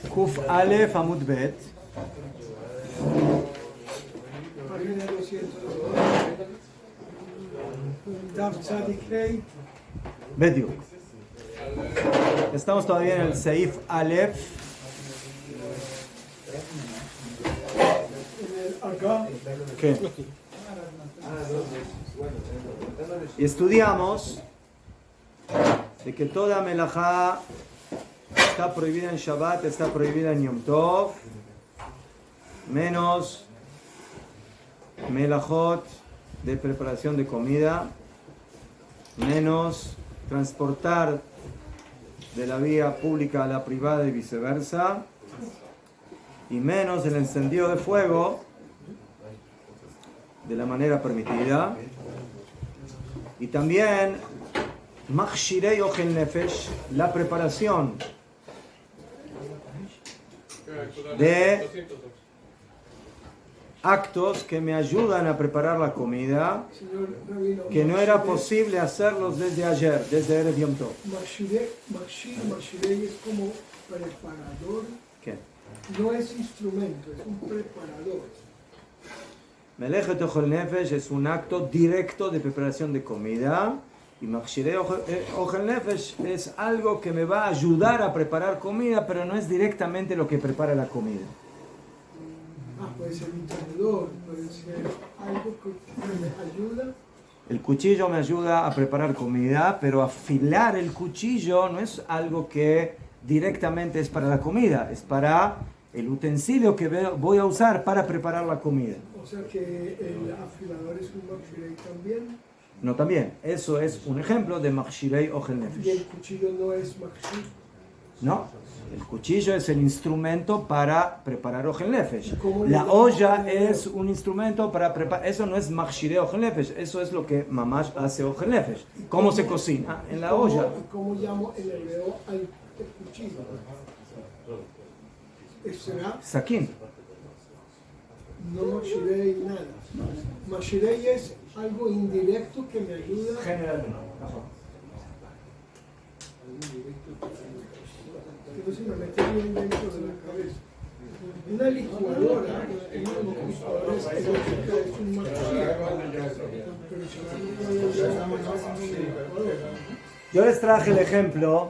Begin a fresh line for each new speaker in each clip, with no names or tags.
Kuf Aleph Amud Bet.
Página 202. Tav Tzadik Rei.
Bediuk. Estamos todavía en el Seif Aleph.
Acá.
¿Qué? Y estudiamos de que toda melajá está prohibida en Shabbat, está prohibida en Yom Tov, menos melajot de preparación de comida, menos transportar de la vía pública a la privada y viceversa, y menos el encendido de fuego de la manera permitida, y también Machshirei Ochel Nefesh, la preparación de actos que me ayudan a preparar la comida,
Señor Rabino,
que no era posible hacerlos desde ayer, desde Erev Yom Tov.
Mashirei es como preparador,
¿Qué?
no es instrumento, es un preparador.
Melechet Ochel Nefesh es un acto directo de preparación de comida, y Machshirei Ochel Nefesh es algo que me va a ayudar a preparar comida, pero no es directamente lo que prepara la comida.
Puede ser un tenedor, puede ser algo que me ayuda.
El cuchillo me ayuda a preparar comida, pero afilar el cuchillo no es algo que directamente es para la comida, es para el utensilio que voy a usar para preparar la comida.
O sea que el afilador es un Mashirei también.
No, también. Eso es un ejemplo de Machshirei Ochel
Y el
Nefesh.
cuchillo no es Mashir.
No, el cuchillo es el instrumento para preparar Ochel Nefesh.
¿Cómo
La
le
olla
llaman?
es un instrumento para preparar. Eso no es Machshirei Ochel Nefesh. Eso es lo que Mamash hace Ochel Nefesh. ¿Cómo se cocina? En la olla.
¿Y cómo llamo en hebreo al cuchillo? ¿Será?
Saquín.
No Mashirei nada. Mashirei es algo indirecto que me ayuda.
Generalmente.
Que no se me mete bien dentro de la cabeza. Una licuadora, una licuadora es eléctrica, es un Mashirei.
Yo les traje el ejemplo.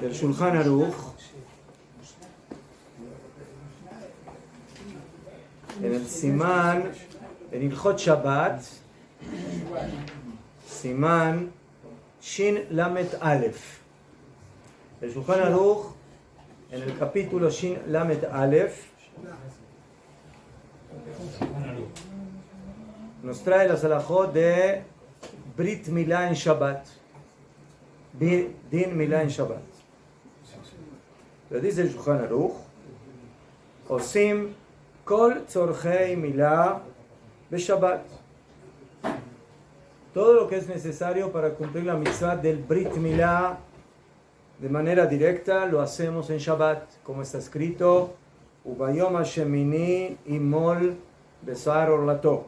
Del Shulchan Aruch. En el Simán, en Ilchot Shabbat, Simán Shin Lamet Aleph. El Shulchan Aruch, en el capítulo Shin Lamet Aleph, nos trae la salahot de Brit Milá en Shabbat. Din Milá en Shabbat. Lo dice el Shulchan Aruch, Osim Kol tzorchei milá beshabbat. Todo lo que es necesario para cumplir la mitzvah del Brit Milá de manera directa lo hacemos en Shabbat, como está escrito, Ubayom hashemini imol besar orlato.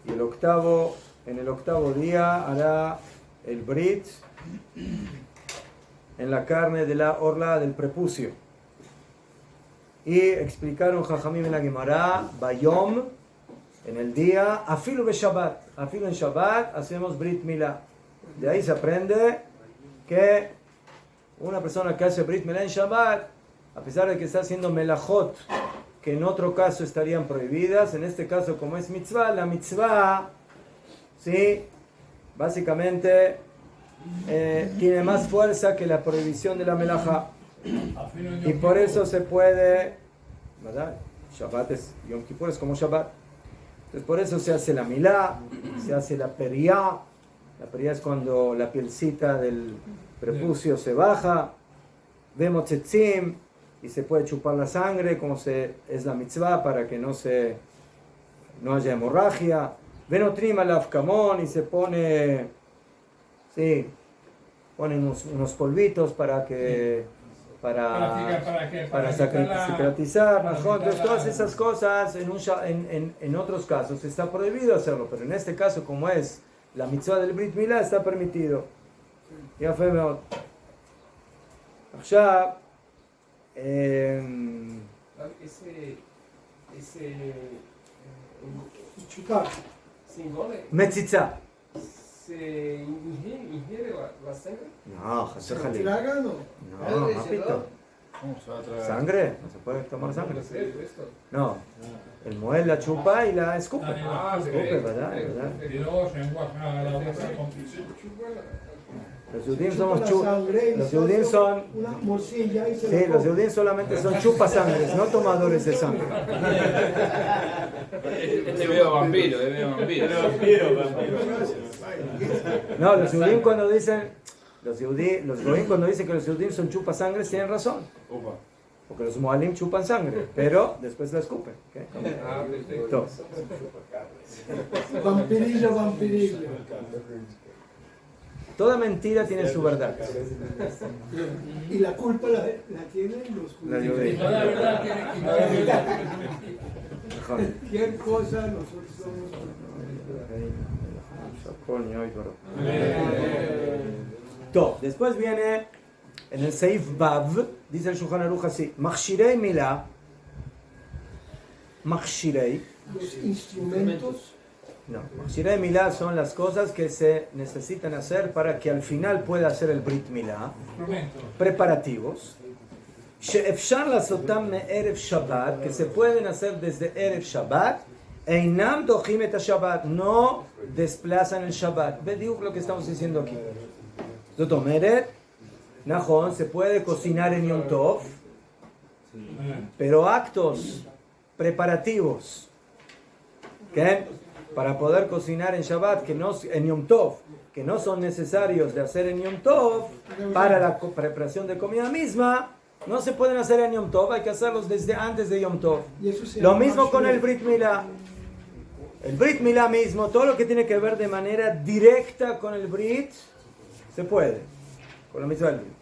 Y en el octavo día hará el Brit en la carne de la orla del prepucio. Y explicaron Jajamim en la Gemara, Bayom, en el día, afilo be Shabbat, afilo en Shabbat, hacemos Brit Milá. De ahí se aprende que una persona que hace Brit Milá en Shabbat, a pesar de que está haciendo melajot, que en otro caso estarían prohibidas, en este caso como es mitzvah, la mitzvah, ¿sí? Básicamente tiene más fuerza que la prohibición de la melajá. Y por eso se puede, ¿verdad? Shabbat es, Yom Kippur es como Shabbat. Entonces por eso se hace la milá, se hace la periá. La periá es cuando la pielcita del prepucio se baja. Vemos tzetzim y se puede chupar la sangre como es la mitzvah para que no haya hemorragia. Venotrim al afkamón y se pone, sí, ponen unos polvitos para para sacratizar, ¿no? Entonces todas esas cosas en otros casos está prohibido hacerlo, pero en este caso como es la mitzvah del Brit Milá está permitido. Ya fue mejor. Ya
chupar.
Metzitza.
¿Se ingiere la sangre?
No, José Jalil.
¿Traga no?
No, papito. ¿Sangre? No se puede tomar sangre. No. El Moel la chupa y la escupe. Escupe, ¿verdad? Los judíos somos los judíos son.
Una morcilla y se
Sí, los judíos solamente son chupasangres, no tomadores de sangre.
Este veo vampiro,
No, los judíos cuando dicen, los judíos cuando dicen que los judíos son chupasangres tienen razón. Porque los moalim chupan sangre, pero después la escupen. ¿Okay? Todo.
Vampirillo.
Toda mentira tiene su verdad.
Y la culpa la tienen los
La
judíos.
judía.
La verdad tiene que
Cualquier cosa nosotros somos.
Todo. Después viene en el Seif Bav, dice el Shulchan Aruch así: Machshirei Milá, Machshirei.
Los instrumentos.
No, Machshirei Milá son las cosas que se necesitan hacer para que al final pueda hacer el Brit Milá. Preparativos. She'efshar lasotam me'erev Shabbat, que se pueden hacer desde Erev Shabbat. Einam dochim et Shabbat, no desplazan el Shabbat. Ve, digo lo que estamos diciendo aquí. Zotomeret, Najón, se puede cocinar en Yom Tov, pero actos preparativos, ¿qué? Para poder cocinar en Shabbat, en Yom Tov, que no son necesarios de hacer en Yom Tov, para la preparación de comida misma, no se pueden hacer en Yom Tov, hay que hacerlos desde antes de Yom Tov. Lo mismo con el Brit Milá. El Brit Milá mismo, todo lo que tiene que ver de manera directa con el Brit, se puede, con la mitzvah del Brit.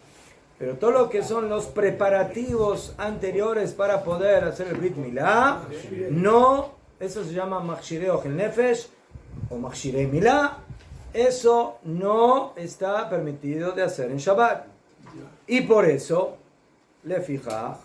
Pero todo lo que son los preparativos anteriores para poder hacer el Brit Milá, no, eso se llama Machshirei Ochel Nefesh o Machshirei Milá, eso no está permitido de hacer en Shabbat. Y por eso, le fija,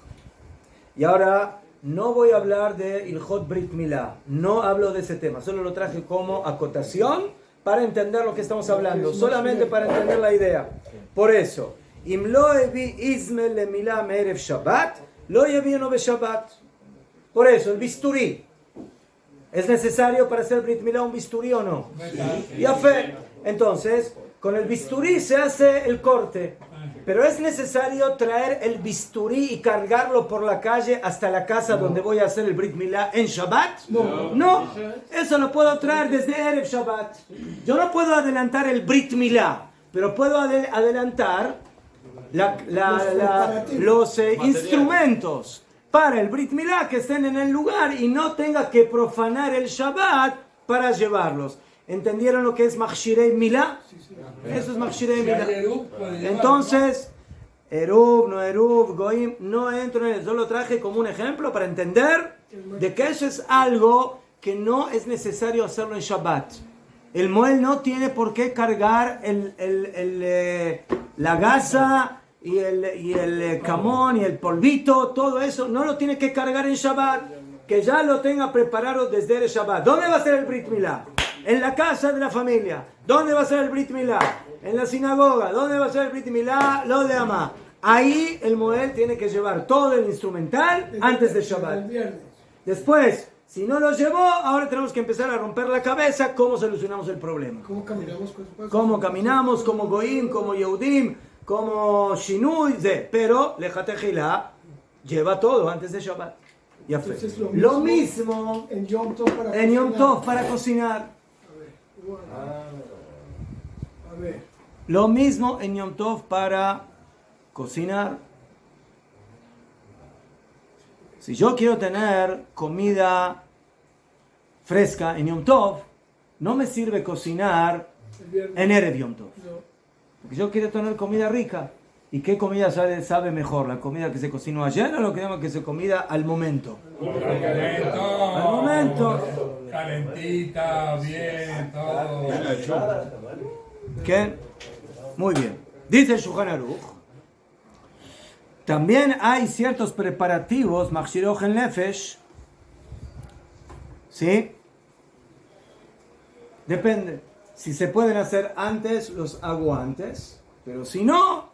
y ahora no voy a hablar de Ilhot Brit Milá, no hablo de ese tema, solo lo traje como acotación para entender lo que estamos hablando, solamente para entender la idea. Por eso, Im lo evi izmel le milá me'erev Shabbat, lo yevino be Shabbat. Por eso, el bisturí. ¿Es necesario para hacer Brit Milá un bisturí o no? Ya fe. Entonces, con el bisturí se hace el corte. Pero ¿es necesario traer el bisturí y cargarlo por la calle hasta la casa donde voy a hacer el Brit Milá en Shabbat? No, eso lo puedo traer desde Erev Shabbat. Yo no puedo adelantar el Brit Milá, pero puedo adelantar los instrumentos para el Brit Milá que estén en el lugar y no tenga que profanar el Shabbat para llevarlos. ¿Entendieron lo que es Machshirei Milá? Eso es Machshirei Milá. Entonces, Eruv, no Eruv, Goim, no entro en eso. Yo lo traje como un ejemplo para entender de que eso es algo que no es necesario hacerlo en Shabbat. El Moel no tiene por qué cargar la gasa y el camón y el polvito, todo eso, no lo tiene que cargar en Shabbat, que ya lo tenga preparado desde el Shabbat. ¿Dónde va a ser el Brit Milá? En la casa de la familia. ¿Dónde va a ser el Brit Milá? En la sinagoga. ¿Dónde va a ser el Brit Milá? Lo de Amá. Ahí el Moel tiene que llevar todo el instrumental antes de Shabbat. Después, si no lo llevó, ahora tenemos que empezar a romper la cabeza cómo solucionamos el problema. ¿Cómo caminamos? Como Goim, como Yehudim, como Shinui, pero Lejatejilá lleva todo antes de Shabbat. Ya fue. Lo mismo en Yom Tov para cocinar.
A ver.
Lo mismo en Yom Tov para cocinar. Si yo quiero tener comida fresca en Yom Tov, no me sirve cocinar en Erev Yom Tov. Porque yo quiero tener comida rica. ¿Y qué comida sabe mejor? ¿La comida que se cocinó ayer o lo que se comida al momento? Al momento.
Calentita, bien, todo.
¿Qué? Muy bien. Dice el Shulchan Aruch, también hay ciertos preparativos, Machshiroj en Nefesh, ¿sí? Depende. Si se pueden hacer antes, los hago antes. Pero si no,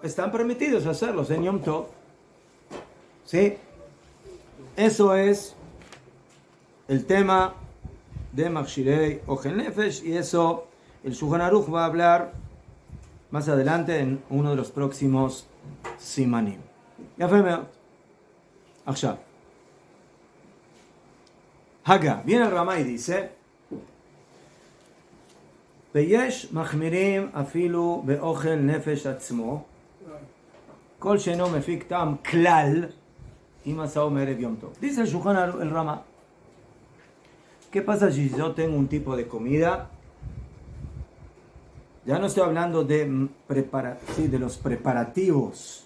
están permitidos hacerlos en Yom Tov. ¿Sí? Eso es el tema de Machshirei Ochel Nefesh. Y eso el Shulchan Aruch va a hablar más adelante en uno de los próximos Simanim. Ya fue meot. Achshav. Haga. Viene el Ramá y dice... ויש מחמירים אפילו באוכל נפש עצמו, כל שאינו מפיק טעם כלל, אם עשהו מערב יום טוב. Dice el Shulchan el Rama, ¿qué pasa si yo tengo un tipo de comida? Ya no estoy hablando de los preparativos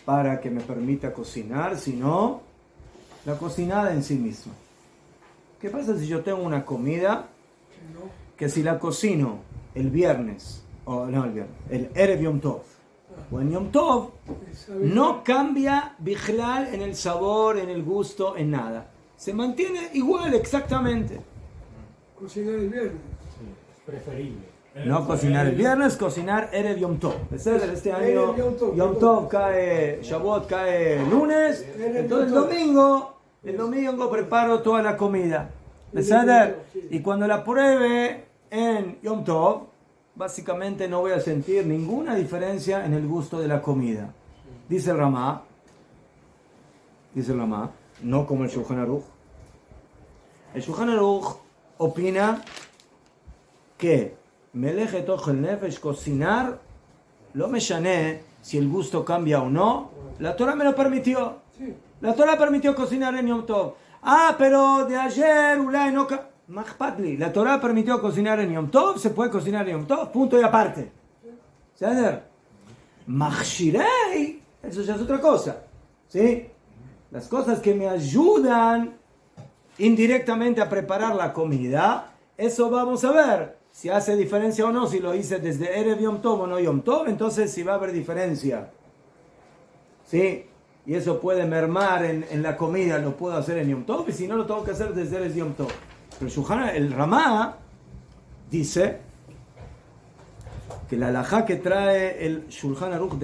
para que me permita cocinar, sino la cocinada en sí misma. ¿Qué pasa si yo tengo una comida que si la cocino el viernes, el Erev Yom Tov, o en Yom Tov, no cambia bichlal en el sabor, en el gusto, en nada. Se mantiene igual, exactamente.
Cocinar el viernes.
Preferible.
No cocinar el viernes, cocinar Erev Yom Tov. Este año
Erev Yom Tov.
Yom Tov cae, Shavuot cae lunes, entonces el domingo preparo toda la comida. Y cuando la pruebe en Yom Tov, básicamente no voy a sentir ninguna diferencia en el gusto de la comida. Dice el Ramá, no como el Shulchan Aruch. El Shulchan Aruch opina que Melechet Ochel Nefesh, cocinar, lo meshané si el gusto cambia o no. La Torah me lo permitió. La Torah permitió cocinar en Yom Tov. Pero de ayer, Ulay, no... Mahpatli. La Torah permitió cocinar en Yom Tov, se puede cocinar en Yom Tov, punto y aparte. ¿Sabes? Machshirei, eso ya es otra cosa. ¿Sí? Las cosas que me ayudan indirectamente a preparar la comida, eso vamos a ver si hace diferencia o no, si lo hice desde Erev Yom Tov o no Yom Tov, entonces si va a haber diferencia. ¿Sí? Y eso puede mermar en la comida, lo puedo hacer en Yom Tov, y si no, lo tengo que hacer desde Erev Yom Tov. Pero el Ramá dice que la halajá que trae el Shulchan Aruch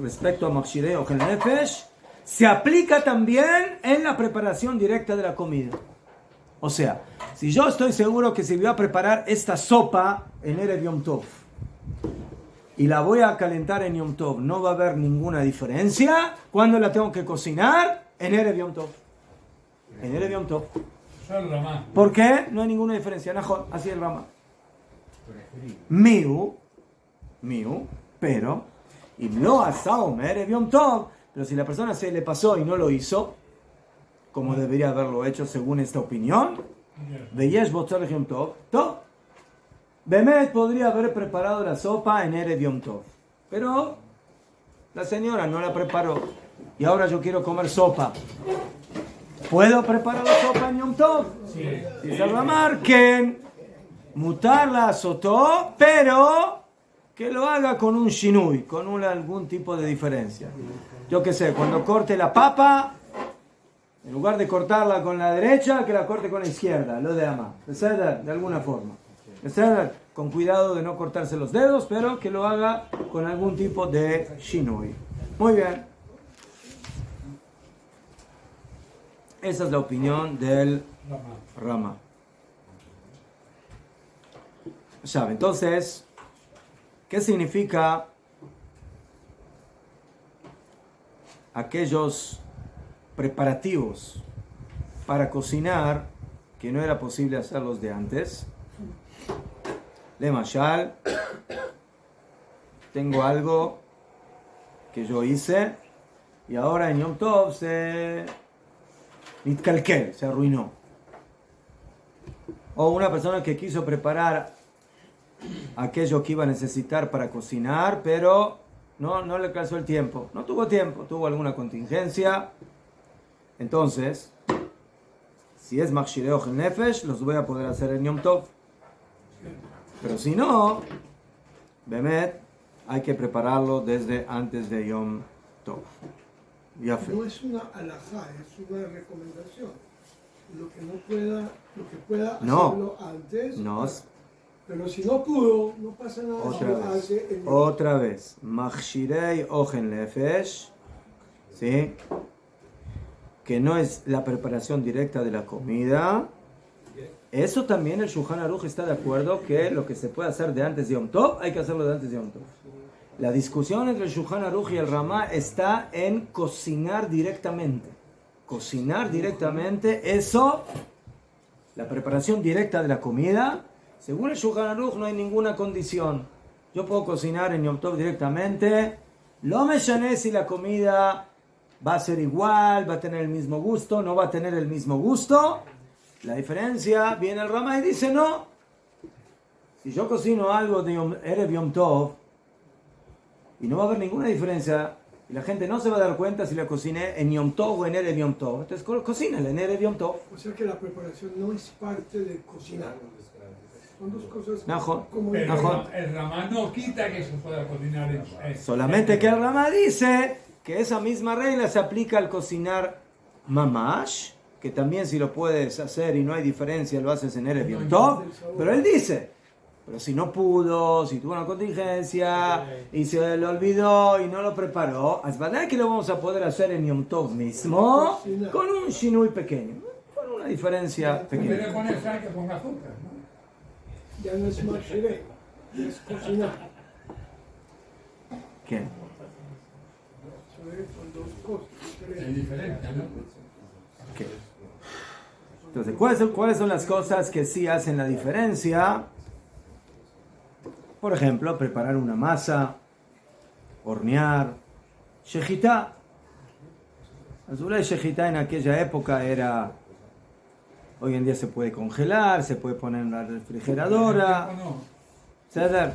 respecto a Machshirei Ochel Nefesh se aplica también en la preparación directa de la comida. O sea, si yo estoy seguro que si voy a preparar esta sopa en Erev Yom Tov y la voy a calentar en Yom Tov, no va a haber ninguna diferencia cuando la tengo que cocinar en Erev Yom Tov. En Erev Yom Tov. ¿Por qué? No hay ninguna diferencia. Así es el Rama. Miu, pero, y no asao Erev Yom Tov, pero si la persona se le pasó y no lo hizo, como debería haberlo hecho según esta opinión, Veyesh Botzar Yom Tov, Bemet podría haber preparado la sopa en Erev Yom Tov, pero la señora no la preparó y ahora yo quiero comer sopa. ¿Puedo preparar la sopa en Yom Tov? Sí. Dice el Ramar que mutar la azotó, pero que lo haga con un shinui, con algún tipo de diferencia. Yo qué sé, cuando corte la papa, en lugar de cortarla con la derecha, que la corte con la izquierda, lo de ama. De alguna forma. Con cuidado de no cortarse los dedos, pero que lo haga con algún tipo de shinui. Muy bien. Esa es la opinión del Rama. ¿Sabe? Entonces, ¿qué significa aquellos preparativos para cocinar que no era posible hacerlos de antes? De Mashal, tengo algo que yo hice y ahora en Yom Tov se arruinó. O una persona que quiso preparar aquello que iba a necesitar para cocinar, pero no le alcanzó el tiempo, no tuvo tiempo, tuvo alguna contingencia. Entonces, si es Machshirei Ochel Nefesh, los voy a poder hacer en Yom Tov. Pero si no, Bemet, hay que prepararlo desde antes de Yom Tov. Ya fue.
No es una alajá, es una recomendación. Lo que pueda
No.
hacerlo antes.
No.
Pero si no pudo, no pasa nada.
Otra
si lo
vez.
hace en
Otra vez. Machshirei Ochel Nefesh. ¿Sí? Que no es la preparación directa de la comida. Eso también el Shulchan Aruch está de acuerdo que lo que se puede hacer de antes de Yom Tov, hay que hacerlo de antes de Yom Tov. La discusión entre el Shulchan Aruch y el Ramá está en cocinar directamente. Cocinar directamente, eso, la preparación directa de la comida, según el Shulchan Aruch no hay ninguna condición. Yo puedo cocinar en Yom Tov directamente, lo me llané si la comida va a ser igual, va a tener el mismo gusto, no va a tener el mismo gusto. La diferencia, viene el Ramá y dice no. Si yo cocino algo de Erev Yom Tov y no va a haber ninguna diferencia y la gente no se va a dar cuenta si la cociné en Yom Tov o en Erev Yom Tov, entonces cocínala en Erev Yom Tov.
O sea que la preparación no es parte de cocinar. Son dos cosas
Najo.
como
Pero
Mejor.
el Ramá no quita que se pueda cocinar en
Solamente que el Ramá dice que esa misma regla se aplica al cocinar mamash, que también si lo puedes hacer y no hay diferencia lo haces en Erev Yom Tov, pero él dice, pero si no pudo, si tuvo una contingencia y se lo olvidó y no lo preparó, es verdad que lo vamos a poder hacer en Yom Tov mismo con un shinui pequeño, con una diferencia
En vez
pequeña.
de poner sal, que ponga azúcar, ¿no?
ya no es machiré, es cocinar.
¿Qué?
Son dos cosas diferentes.
Es diferente, ¿no?
¿Qué? Entonces, ¿cuáles son las cosas que sí hacen la diferencia? Por ejemplo, preparar una masa, hornear, shejitá. Azulay shejitá en aquella época era... Hoy en día se puede congelar, se puede poner en la refrigeradora,
No,
etc.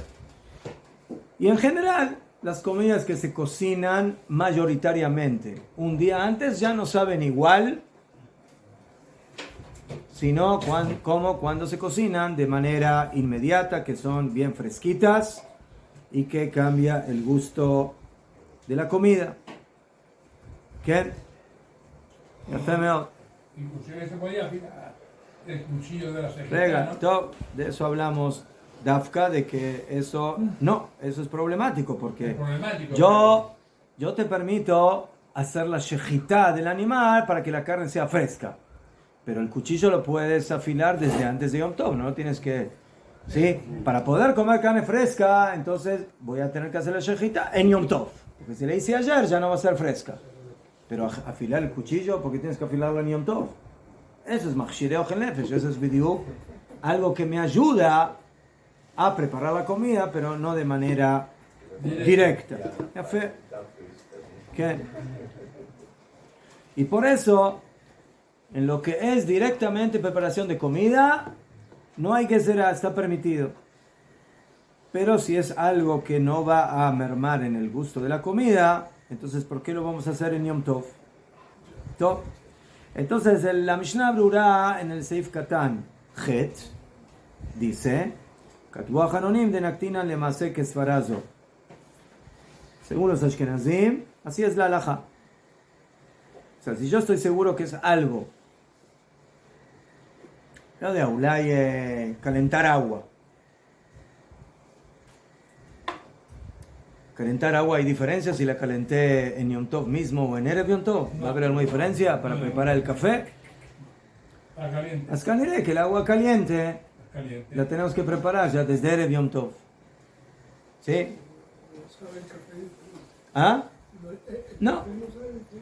Y en general, las comidas que se cocinan mayoritariamente un día antes ya no saben igual, sino como cuando se cocinan de manera inmediata, que son bien fresquitas y que cambia el gusto de la comida. ¿Qué?
inclusive se podía afilar el cuchillo de la cejita,
Rega,
¿no?
top, de eso hablamos, Dafka, de que eso es problemático, porque
Es problemático.
yo te permito hacer la shejitá del animal para que la carne sea fresca, pero el cuchillo lo puedes afilar desde antes de Yom Tov, no tienes que, ¿sí? Para poder comer carne fresca, entonces voy a tener que hacer la shejitá en Yom Tov, porque si la hice ayer ya no va a ser fresca, pero afilar el cuchillo porque tienes que afilarlo en Yom Tov. Eso es Machshirei Ochel Nefesh, eso es algo que me ayuda a preparar la comida, pero no de manera directa. ¿Ya fue? ¿Qué? Y por eso, en lo que es directamente preparación de comida, no hay que ser, está permitido. Pero si es algo que no va a mermar en el gusto de la comida, entonces ¿por qué lo vamos a hacer en Yom Tov? ¿Tov? Entonces, la Mishnah Brura en el Seif Katan Het dice: Katbu Hanonim de Naktina le Maseh Kesfarazo. Según los Ashkenazim, así es la halajá. O sea, si yo estoy seguro que es algo, no de aulay, calentar agua. Calentar agua, ¿hay diferencia si la calenté en Yom Tov mismo o en Erev Yom Tov? ¿Va a haber alguna diferencia para preparar el café?
Está caliente.
Las caniré que el agua caliente
Caliente.
la tenemos que preparar ya desde Erev Yom Tov. ¿Sí?
No saben café.
¿Ah? No.
No saben qué.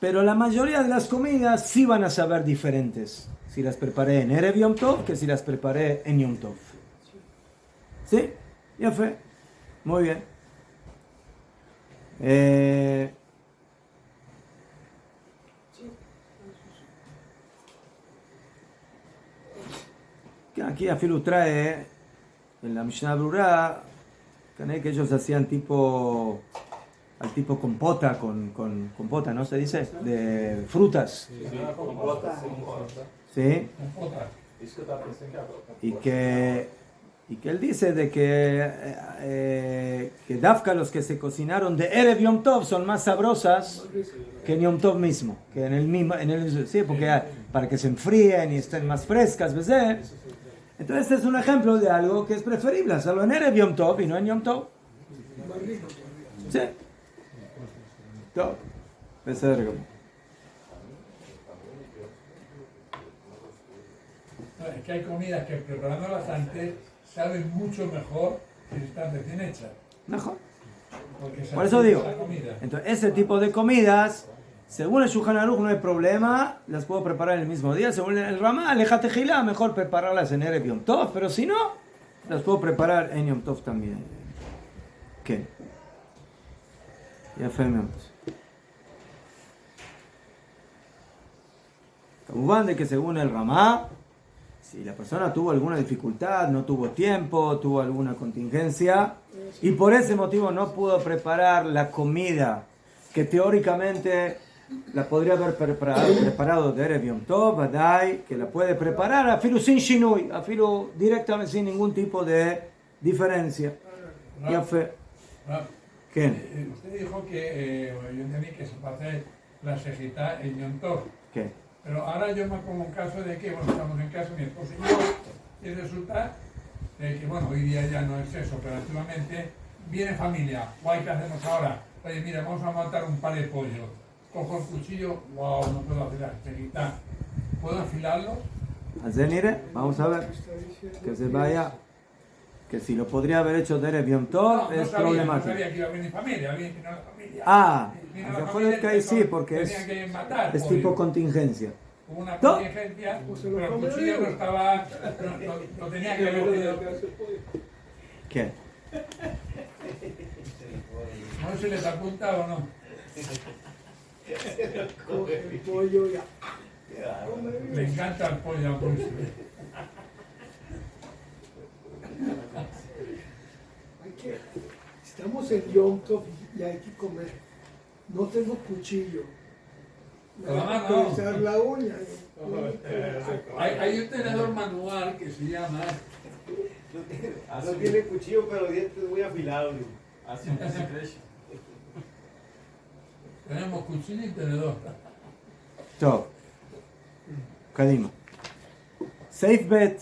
Pero la mayoría de las comidas sí van a saber diferentes si las preparé en Erev Yom Tov que si las preparé en Yom Tov. ¿Sí? Ya fue. Muy bien. Que aquí Afilu trae en la Mishnah Brura que ellos hacían tipo al tipo compota, con compota, ¿no se dice? De frutas. ¿Sí? Y que él dice de que Dafka, los que se cocinaron de Erev Yom Tov, son más sabrosas que en Yom Tov mismo. Que en el mismo, sí, porque para que se enfríen y estén más frescas, ¿ves? Entonces este es un ejemplo de algo que es preferible hacerlo en Erev Yom Tov y no en Yom Tov. Sí. Tov. Beseder.
Es que hay comidas que preparándolas antes saben mucho mejor que si están recién hechas.
Mejor.
Porque
Por eso digo.
la comida.
Entonces, ese tipo de comidas, según el Shulchan Aruch no hay problema, las puedo preparar el mismo día. Según el Ramá, Alejat Tejilá, mejor prepararlas en Erev Yom Tov, pero si no, las puedo preparar en Yom Tov también. ¿Qué? Ya fue. Kamuván de que según el Ramá, si la persona tuvo alguna dificultad, no tuvo tiempo, tuvo alguna contingencia y por ese motivo no pudo preparar la comida que teóricamente la podría haber preparado de Erev Yom Tov, Badai, que la puede preparar a filo sin shinui, a filo directamente sin ningún tipo de diferencia. Ya fue. ¿Qué?
Usted dijo que yo entendí que se puede hacer la sejita en Yom Tov.
¿Qué?
Pero ahora yo me pongo un caso de que, bueno, estamos en casa, mi esposo y yo, y resulta de que, bueno, hoy día ya no es eso, pero antiguamente viene familia, guay, ¿qué hacemos ahora? Oye, mira, vamos a matar un par de pollo. Cojo el cuchillo, wow, no puedo afilar, ¿puedo afilarlo?
Mire, vamos a ver, que se vaya, que si lo podría haber hecho de Erev Yom Tov es problemático.
No sabía que iba a venir familia, vino la familia.
Mejor que ahí sí, porque es tipo contingencia.
Hubo una contingencia, pero el cuchillo no estaba, no tenía que haber tenido.
¿Qué?
No sé si les apunta o no.
El pollo ya.
Me encanta el pollo a pulso.
Estamos en Yom Tov y hay que comer. No tengo cuchillo. Me van a cortar la uña.
Hay un tenedor manual que se llama.
No tiene cuchillo, pero dientes muy afilados. Así
Tenemos cuchillo y tenedor.
Top. Kadima. Safe bet.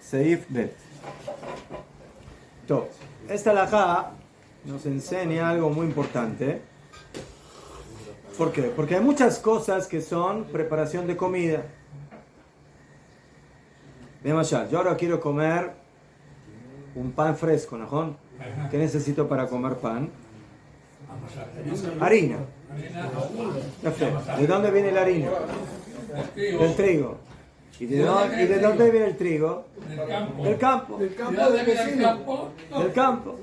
Safe bet. Top. Esta halajá nos enseña algo muy importante. ¿Por qué? Porque hay muchas cosas que son preparación de comida. Veamos ya, yo ahora quiero comer un pan fresco, ¿no? ¿Qué necesito para comer pan? Harina. ¿De dónde viene la harina? Del trigo. ¿Y de dónde viene el trigo? Del campo.
Del campo del vecino.
Del campo.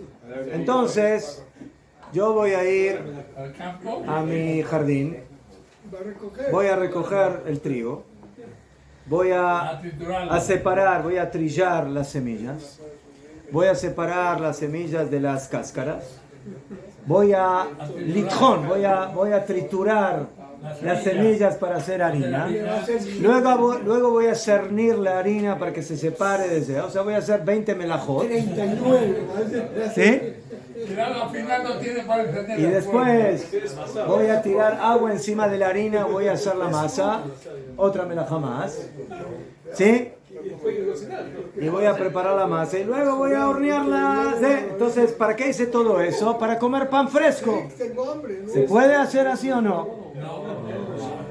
Entonces, yo voy a ir a mi jardín, voy a recoger el trigo, voy a separar, voy a trillar las semillas, voy a separar las semillas de las cáscaras, voy a voy a triturar las semillas para hacer harina, luego voy a cernir la harina para que se separe de ella, o sea, voy a hacer 20 melajot,
39.
¿sí?
Al final no tiene para encender.
Y después voy a tirar agua encima de la harina, voy a hacer la masa, otra melajá más, ¿sí? Y voy a preparar la masa y luego voy a hornearla. ¿Sí? Entonces, ¿para qué hice todo eso? Para comer pan fresco. ¿Se puede hacer así o no?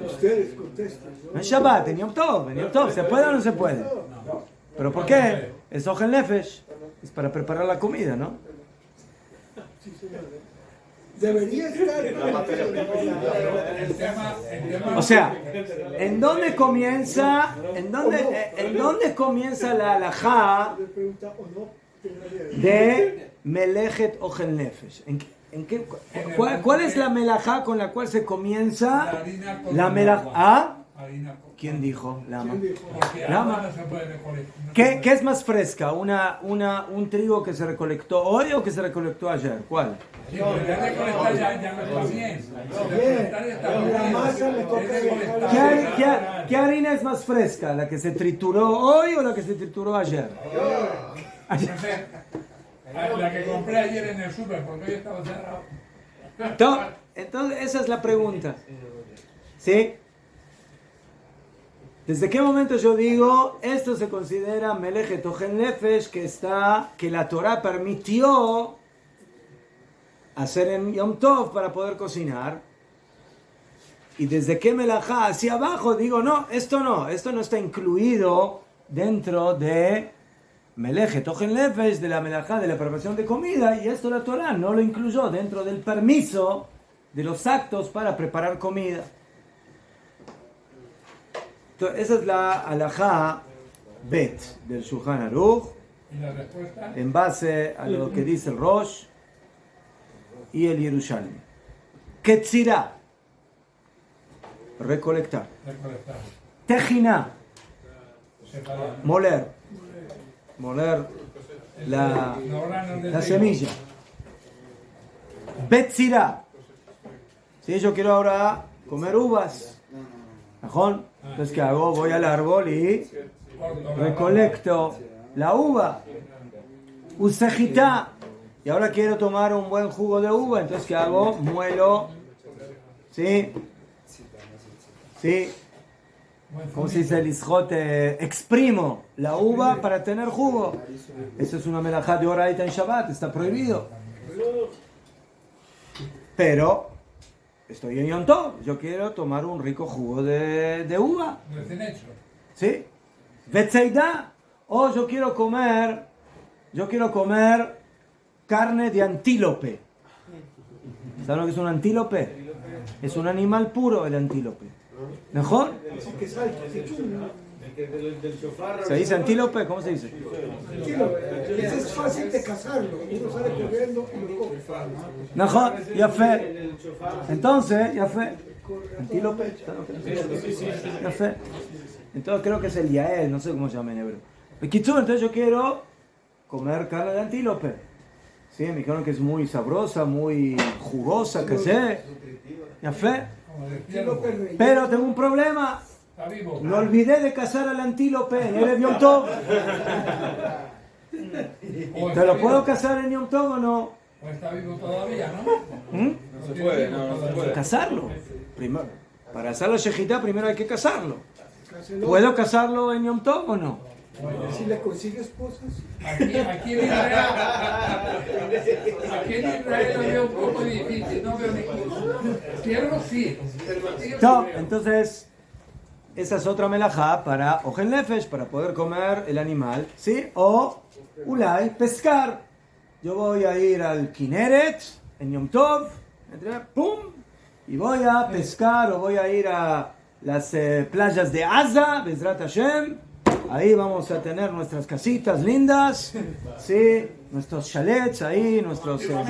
Ustedes contestan.
En Shabbat, en Yom Tov, ¿se puede o no se puede? ¿Pero por qué? Es Ochel Nefesh, es para preparar la comida, ¿no?
Debería estar.
El tema
O sea, ¿en dónde comienza la halajá de Melechet Ochel Nefesh? ¿Cuál es la melajá con la cual se comienza la melajá? ¿Quién dijo? Lama.
¿Quién dijo?
Porque
Lama.
agua no se puede recolectar. No se
¿Qué
puede.
es más fresca? ¿Un trigo que se recolectó hoy o que se recolectó ayer? ¿Cuál?
Sí, pero ya recolectar ya no está bien. Recolectar ya está
Bien, la
bien.
masa le toca
Es recolectar.
¿Qué harina es más fresca? ¿La que se trituró hoy o la que se trituró ayer?
Entonces, la que compré ayer en el súper, porque hoy estaba cerrado.
Entonces, esa es la pregunta. ¿Sí? ¿Desde qué momento yo digo esto se considera Melejet Ojen Nefesh, que la Torah permitió hacer en Yom Tov para poder cocinar? Y desde qué melajá hacia abajo digo esto no está incluido dentro de Melejet Ojen Nefesh, de la melajá de la preparación de comida, y esto la Torah no lo incluyó dentro del permiso de los actos para preparar comida. Entonces, esa es la halajá Bet del Shulchan Aruch,
Y la respuesta,
en base a lo que dice el Rosh y el Yerushalmi. Ketzirá, recolectar.
recolectar.
Tejiná,
Separar.
moler la
Los granos de
la
trigo.
semilla. Betzirá, si yo quiero ahora comer uvas, ¿ajón? Entonces, ¿qué hago? Voy al árbol y
Corto la
recolecto la uva. Usejitá. Y ahora quiero tomar un buen jugo de uva, entonces ¿qué hago? Muelo. ¿Sí? ¿Sí?
buen
¿Cómo se
zumito.
dice el isjote? Exprimo la uva para tener jugo. Eso es una melajá de oraita en Shabbat, está prohibido. Pero estoy en Yom Tov, yo quiero tomar un rico jugo de uva.
Recién hecho.
¿Sí? Betseidá. O yo quiero comer carne de antílope. ¿Saben lo que es un antílope? Es un animal puro el antílope. ¿Mejor?
Ese que salta, que chunga.
Del chofar.
¿Se dice antílope? ¿Cómo se dice?
Tranquilo, ese es fácil de cazarlo. Uno sale corriendo y lo coge.
Mejor, ya fe.
El chofar.
Entonces, ya fe. Antílope. Ya fe. Entonces creo que es el yael, no sé cómo se llama en hebreo. Entonces yo quiero comer carne de antílope. Sí, me dijeron que es muy sabrosa, muy jugosa, que sé. Ya fe.
Como de ciervo.
Pero tengo un problema.
Está vivo.
Me olvidé de cazar al antílope en el Yom Tov.
O
¿Te
está
lo puedo
vivo.
cazar en Yom Tov o no?
O está vivo todavía, ¿no?
¿Mm?
No se puede, no se puede.
Cazarlo. Primero, para hacer la shejitá primero hay que cazarlo.
Cáselo.
¿Puedo cazarlo en Yom Tov o no?
Si le consigue esposas.
Aquí en Israel, aquí en Israel lo veo un poco difícil, no veo ninguno. Ciervo sí.
No, entonces, esa es otra melajá para Ojen Nefesh, para poder comer el animal, ¿sí? O, ulay, pescar. Yo voy a ir al Kineret, en Yom Tov, ¡pum! Y voy a pescar, o voy a ir a las playas de Aza, Bezrat Hashem. Ahí vamos a tener nuestras casitas lindas, ¿sí? Nuestros chalets ahí, nuestros...
Yo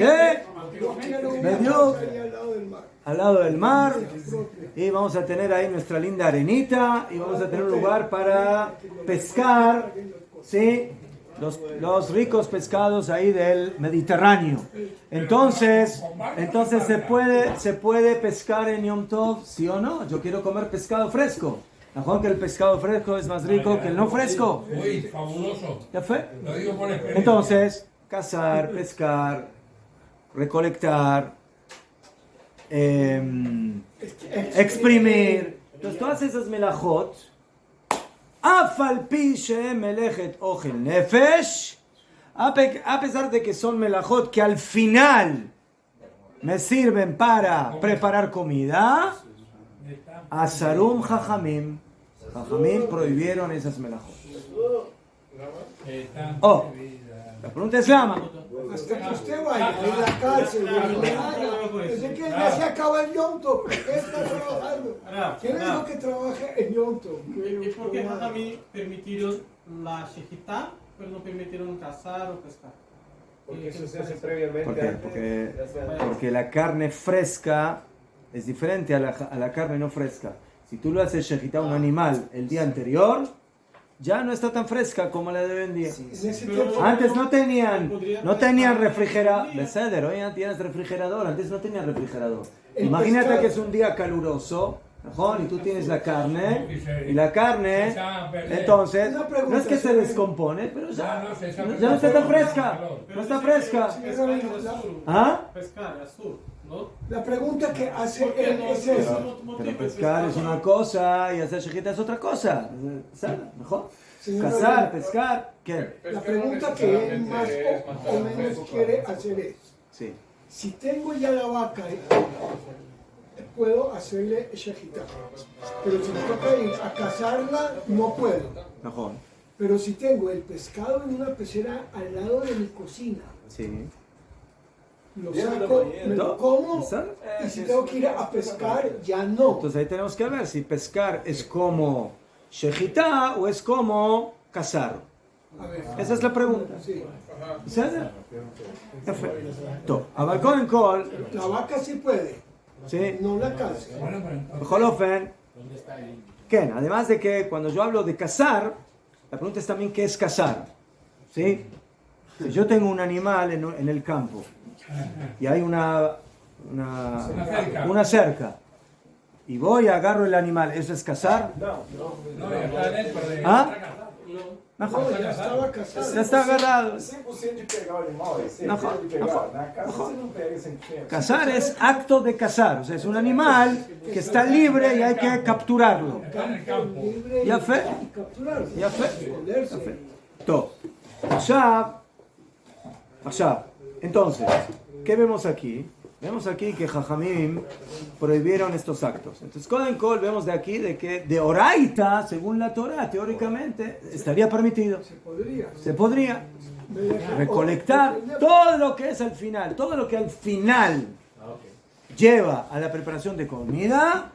quiero una
Medio.
casa ahí al lado del mar.
al lado del mar, y vamos a tener ahí nuestra linda arenita, y vamos a tener un lugar para pescar, ¿sí? Los ricos pescados ahí del Mediterráneo. Entonces se puede pescar en Yom Tov, ¿sí o no? Yo quiero comer pescado fresco. Mejor que el pescado fresco es más rico que el no fresco.
Uy, fabuloso.
¿Ya fue?
Lo digo por experiencia.
Entonces, cazar, pescar, recolectar, exprimir. Entonces, todas esas melajot, afal pi she'em melejet ochel nefesh, a pesar de que son melajot que al final me sirven para preparar comida, asarum jajamim, jajamim prohibieron esas melajot. Oh, la pregunta es lama.
Hasta que usted vaya en la cárcel, desde que ya se acaba el Yom Tov, ¿qué está trabajando? ¿Quién le dijo que trabaje en Yom Tov?
¿Y por qué Jajamí permitieron la shejitá, pero no permitieron cazar o pescar?
Porque eso se hace previamente.
¿Por qué? Porque la carne fresca es diferente a la carne no fresca. Si tú lo haces shejitá a un animal el día anterior, ya no está tan fresca como la de hoy en día.
En ese tiempo,
Antes no tenían refrigerador. Beseder, hoy ya tienes refrigerador, antes no tenían refrigerador.
El
Imagínate
pescado.
que es un día caluroso, ¿mejor? Y tú tienes la carne, y la carne, entonces,
Una pregunta,
no es que se
señor.
descompone, pero ya
Ya
no está tan fresca. No está fresca. ¿Ah?
Pescar, azul, ¿no?
la pregunta que hace
¿Por qué
él
no?
es
Por
esa.
otro motivo,
Pero
el
pescar es
pescado.
una cosa y hacer shejita es otra cosa. ¿Sabes? Mejor.
Señor
Cazar,
Rabino,
pescar, ¿qué?
La pregunta que él más o menos quiere hacer es,
Sí.
si tengo ya la vaca, puedo hacerle shejitá. Pero si me toca ir a cazarla, no puedo.
Mejor.
Pero si tengo el pescado en una pecera al lado de mi cocina,
Sí.
lo saco, me lo como,
¿Sabes?
y si tengo que ir a pescar, ya no.
Entonces ahí tenemos que ver si pescar es como shejitá o es como cazar.
A ver,
Esa es la pregunta.
sí.
בסדר? יפה. טוב, אבל קודם כל,
La vaca sí puede,
sí,
no la caza.
Bueno, pero entonces,
בכל אופן, כן, además de que cuando yo hablo de cazar, la pregunta es también qué es cazar. ¿Sí? Si yo tengo un animal en el campo y hay una cerca y voy y agarro el animal, ¿eso es cazar?
no, ya está dentro de...
¿Ah?
No,
Mejor.
ya estaba casado.
Ya está agarrado.
100% de pegar o animal, é
Não,
certeza de pegar. Na casa você não pega 100%.
Cazar es acto de cazar, o sea, es un animal que está libre y hay que capturarlo.
Está en el campo.
Libre
יפה,
y capturarlo.
יפה.
Esconderse.
טוב, עכשיו, entonces, ¿qué vemos aquí? Vemos aquí que Jajamim prohibieron estos actos. Entonces, Koden Kol, vemos de aquí de que de Oraita, según la Torah, teóricamente, estaría permitido. Se podría recolectar todo lo que es al final, todo lo que al final lleva a la preparación de comida,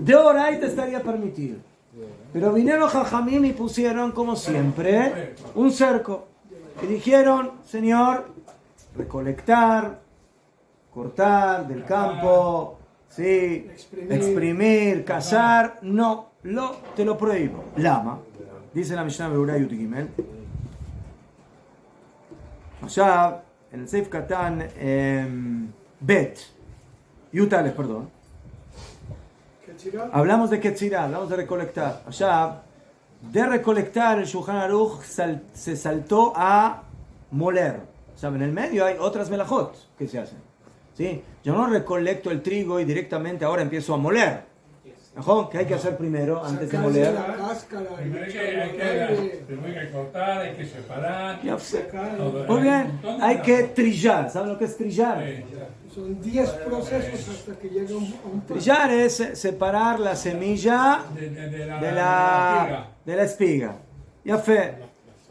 de Oraita estaría permitido. Pero vinieron Jajamim y pusieron, como siempre, un cerco. Y dijeron, Señor, recolectar, cortar del campo, sí, exprimir, cazar, no, te lo prohíbo. Lama, dice la Mishnah Beurah Yud Gimel. עכשיו, en el Seif Katan Bet, Yutales, perdón. Hablamos de Ketzirah, hablamos de recolectar. Allá, de recolectar, el Shulchan Aruch se saltó a moler. O sea, en el medio hay otras melajot que se hacen. ¿Sí? Yo no recolecto el trigo y directamente ahora empiezo a moler. ¿No? ¿Qué hay que hacer primero antes de moler?
La cáscara,
Primero hay que cortar, hay que separar.
Ya sé.
todo.
Muy
Un
bien,
montón de
hay que
trabajos.
trillar. ¿Saben lo que es trillar?
Sí.
son 10 procesos hasta que llega a un pan.
Trillar es separar la semilla de la espiga. Ya fe.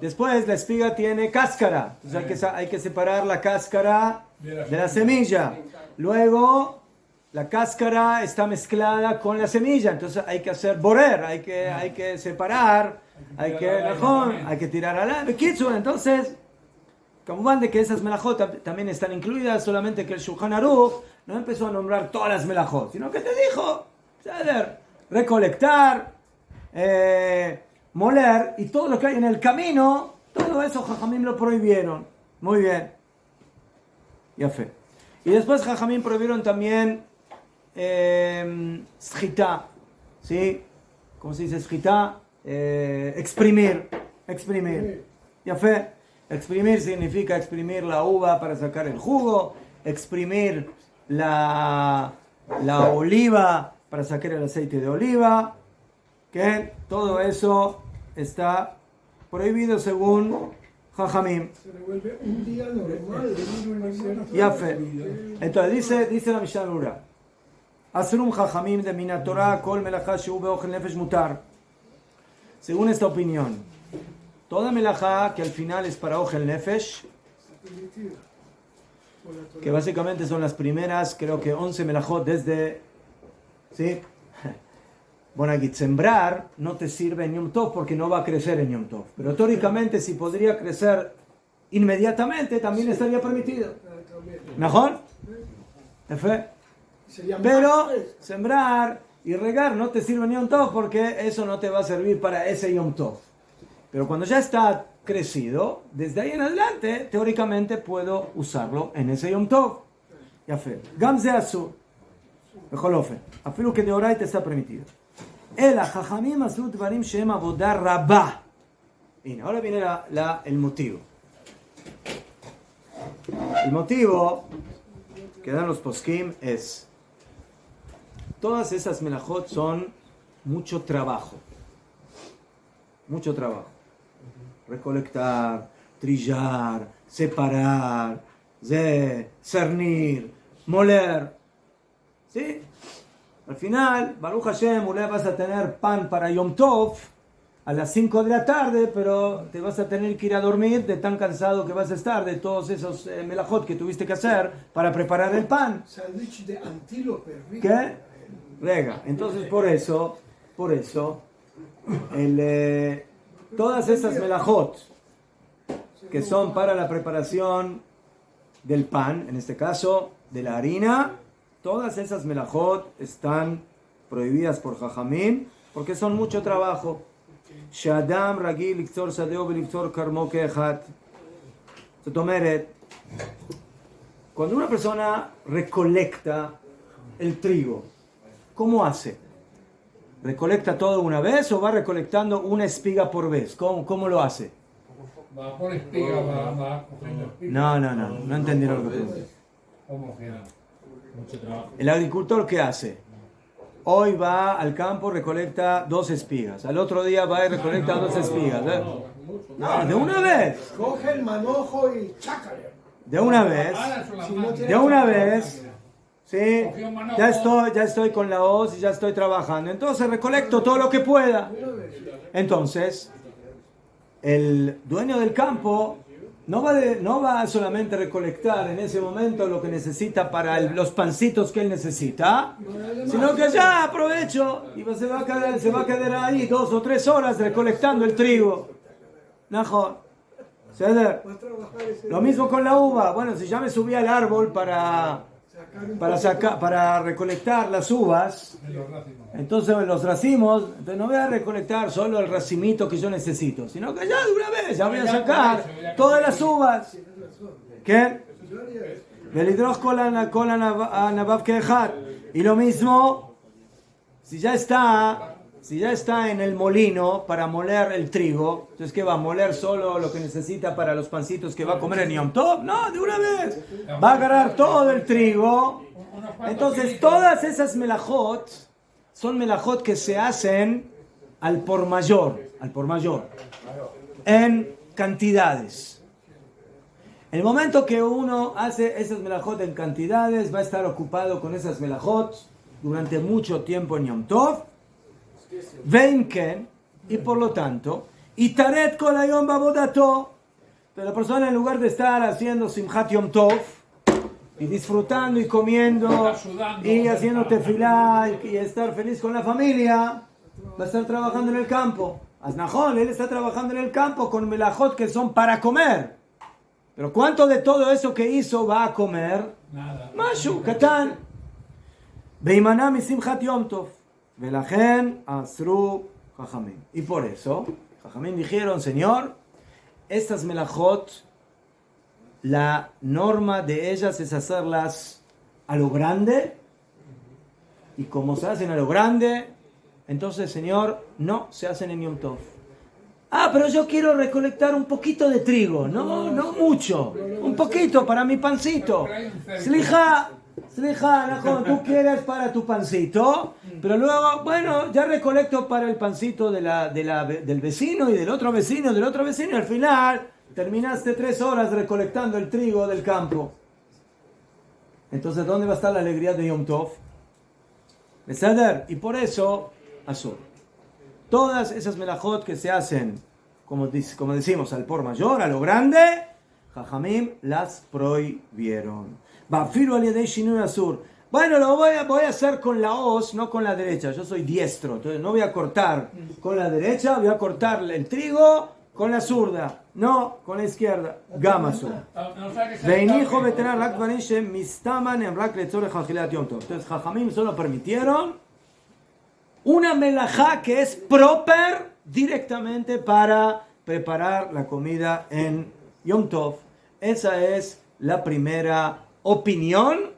Después la espiga tiene cáscara. Entonces hay que separar la cáscara de la semilla. Luego la cáscara está mezclada con la semilla. Entonces hay que hacer borer, hay que separar, hay que tirar al aire. Entonces, como de que esas melajot también están incluidas, solamente que el Shulchan Aruch no empezó a nombrar todas las melajot, sino que te dijo, recolectar, moler y todo lo que hay en el camino, todo eso Jajamim lo prohibieron. Muy bien. Ya fe. Y después Jajamim prohibieron también schita, ¿sí? ¿Cómo se dice schita? Exprimir. Ya fe. Exprimir significa exprimir la uva para sacar el jugo, exprimir la oliva para sacar el aceite de oliva, que todo eso está prohibido según Jajamim.
Se revuelve un día normal.
Ya fe. Entonces dice la Mishnah Berurah, Asrum Jajamim de Minatorah kol melachá shehu beochel nefesh mutar. Según esta opinión, toda melajá que al final es para Ochel Nefesh, que básicamente son las primeras, creo que 11 melajot desde, ¿sí? Bueno, aquí sembrar no te sirve en Yom Tov porque no va a crecer en Yom Tov. Pero teóricamente si podría crecer inmediatamente también estaría permitido. ¿Mejor? Pero sembrar Y regar no te sirve ni Yom Tov porque eso no te va a servir para ese Yom Tov. Pero cuando ya está crecido, desde ahí en adelante, teóricamente puedo usarlo en ese Yom Tov. Ya fe. Gam ze asur. Bechol ofen. Afilu que de oraita está permitido. Ela jajamim asur dvarim shehem avodah rabah. Y ahora viene el motivo. El motivo que dan los poskim es: todas esas melajot son mucho trabajo. Mucho trabajo. Recolectar, trillar, separar, cernir, moler. ¿Sí? Al final, Baruch Hashem, vas a tener pan para Yom Tov a las 5 de la tarde, pero te vas a tener que ir a dormir de tan cansado que vas a estar de todos esos melajot que tuviste que hacer para preparar el pan.
Sándwich de antílope.
¿Qué? Rega. Entonces, por eso, todas esas melajot que son para la preparación del pan, en este caso de la harina, todas esas melajot están prohibidas por Jajamim porque son mucho trabajo. Shadam ragil liktor sadeo veliktor karmo kehat. Cuando una persona recolecta el trigo, ¿cómo hace? ¿Recolecta todo una vez o va recolectando una espiga por vez? ¿Cómo lo hace?
Va por espiga, va cogiendo espiga.
No entendieron lo que pregunté.
¿Cómo que no?
Mucho trabajo.
El agricultor, ¿qué hace? Hoy va al campo, recolecta 2 espigas. Al otro día va y recolecta 2 espigas. No, de una vez.
Coge el manojo y chácale.
De una vez. De una vez. Sí, ya estoy con la hoz y ya estoy trabajando. Entonces recolecto todo lo que pueda. Entonces, el dueño del campo no va a solamente recolectar en ese momento lo que necesita para los pancitos que él necesita, sino que ya aprovecho y se va a quedar ahí 2 o 3 horas recolectando el trigo. Mejor. Lo mismo con la uva. Bueno, si ya me subí al árbol para recolectar las uvas, entonces los racimos, entonces no voy a recolectar solo el racimito que yo necesito, sino que ya de una vez ya voy a sacar todas las uvas. ¿Qué? Y lo mismo, si ya está en el molino para moler el trigo, entonces ¿qué va a moler solo lo que necesita para los pancitos que va a comer en Yom Tov? No, de una vez. Va a agarrar todo el trigo. Entonces todas esas melajot son melajot que se hacen al por mayor, en cantidades. En el momento que uno hace esas melajot en cantidades, va a estar ocupado con esas melajot durante mucho tiempo en Yom Tov. Venken, y por lo tanto, y taret kol hayom bavodato. Pero la persona, en lugar de estar haciendo simchat Yom Tov y disfrutando y comiendo y haciendo tefilá y estar feliz con la familia, va a estar trabajando en el campo. Aznajón, él está trabajando en el campo con melajot que son para comer. Pero ¿cuánto de todo eso que hizo va a comer?
Nada.
Mashu, katán. Beimaná mi simchat Yom Tov. Velajen asru Jajamim. Y por eso, Jajamim dijeron: Señor, estas melajot, la norma de ellas es hacerlas a lo grande. Y como se hacen a lo grande, entonces, Señor, no se hacen en Yom Tov. Pero yo quiero recolectar un poquito de trigo. No mucho. Un poquito para mi pancito. Slija, tú quieres para tu pancito, pero luego, bueno, ya recolecto para el pancito del vecino y del otro vecino, y al final terminaste 3 horas recolectando el trigo del campo. Entonces, ¿dónde va a estar la alegría de Yom Tov? ¿Beseder? Y por eso, Azur. Todas esas melajot que se hacen, como decimos, al por mayor, a lo grande, Jajamim las prohibieron. Bueno, lo voy a hacer con la hoz, no con la derecha. Yo soy diestro, entonces no voy a cortar con la derecha, voy a cortar el trigo con la zurda, no con la izquierda. Gamasur. Entonces, Jajamim solo permitieron una melajá que es proper directamente para preparar la comida en Yom Tov. Esa es la primera opinión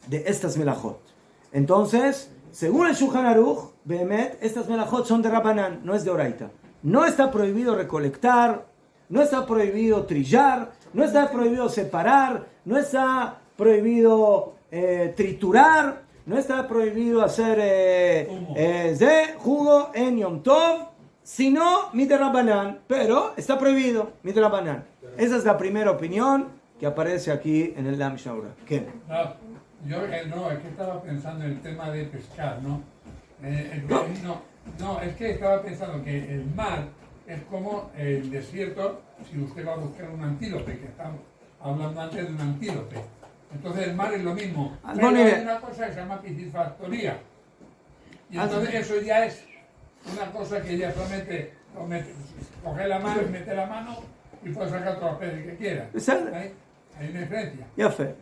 de estas melajot. Entonces, según el Shulchan Aruch, Behemet, estas melajot son de Rabbanan, no es de Oraita. No está prohibido recolectar, no está prohibido trillar, no está prohibido separar, no está prohibido triturar, no está prohibido hacer jugo en Yom Tov, sino Midrabanan, pero está prohibido Midrabanan. Esa es la primera opinión que aparece aquí en el Lam Shaura. ¿Qué?
No, es que estaba pensando en el tema de pescar, ¿no? Es que estaba pensando que el mar es como el desierto, si usted va a buscar un antílope, que estamos hablando antes de un antílope. Entonces el mar es lo mismo. Pero hay una cosa que se llama piscifactoría. Y entonces eso ya es una cosa que ya solamente coge la mano, mete la mano y puede sacar todos los peces que quiera. Hay una diferencia.
Ya fe.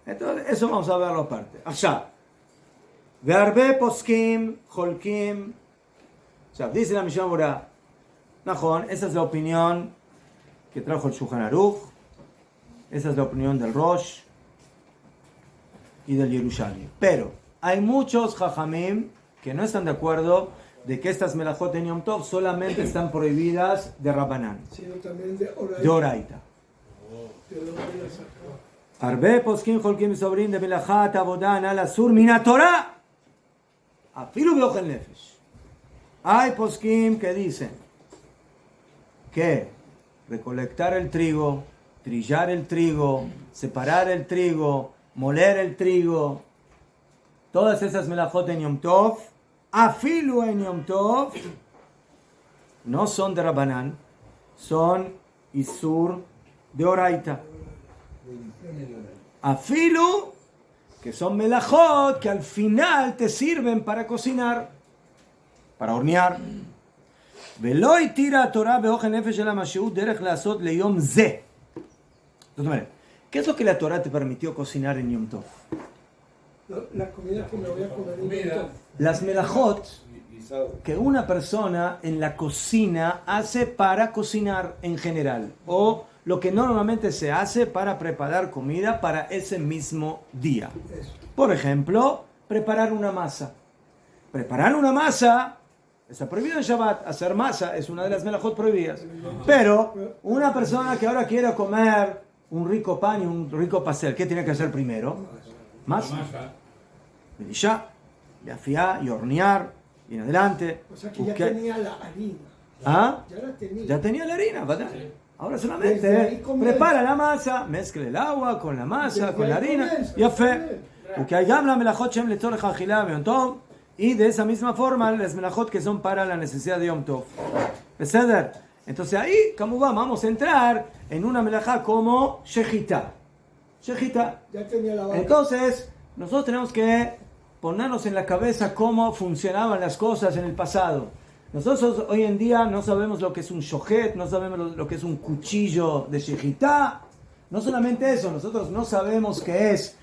Entonces, eso vamos a verlo aparte. Allá. Verbe poskim, holkim. O sea, dice la Mishnah Berurah, Najón, esa es la opinión que trajo el Shulchan Aruch, esa es la opinión del Rosh y del Yerushalmi. Pero hay muchos Jajamim que no están de acuerdo de que estas melajot en Yom Tov solamente están prohibidas de Rabbanan,
sino también de
Oraita. Arbe poskim holkim sobrin de melajat avodan al asur mina Torah. Afilu beochel nefesh. Hay poskim que dicen que recolectar el trigo, trillar el trigo, separar el trigo, moler el trigo, todas esas melajot en Yom Tov, afilu en Yom Tov, no son de Rabbanan, son isur de Oraita. Afilu, que son melajot que al final te sirven para cocinar, para hornear. ולא התירה התורה באוכל נפש אלא משהו דרך לעשות ליום זה. זאת אומרת, ¿qué es lo que la Torah te permitió cocinar en Yom Tov?
La comida que me voy a comer en Yom Tov.
Las melajot que una persona en la cocina hace para cocinar en general, o lo que normalmente se hace para preparar comida para ese mismo día. Por ejemplo, preparar una masa. Preparar una masa está prohibido en Shabbat. Hacer masa es una de las melajot prohibidas. Pero una persona que ahora quiere comer un rico pan y un rico pastel, ¿qué tiene que hacer primero? Masa. Y ya, afiar y hornear y en adelante.
O sea que ya tenía la harina.
¿Ah?
Ya la tenía.
Ya tenía la harina, ¿verdad? Ahora solamente prepara la masa, mezcle el agua con la masa, con la harina, y a fe. Porque hay gamla melajot shem letzorech achila b'yom tov, y de esa misma forma las melajot que son para la necesidad de Yom Tov. ¿Beseder? Entonces ahí, como vamos a entrar en una melajá como shechita. Shechita.
Ya tenía la vaca.
Entonces, nosotros tenemos que ponernos en la cabeza cómo funcionaban las cosas en el pasado. Nosotros hoy en día no sabemos lo que es un shochet, no sabemos lo que es un cuchillo de shechita. No solamente eso, nosotros no sabemos qué es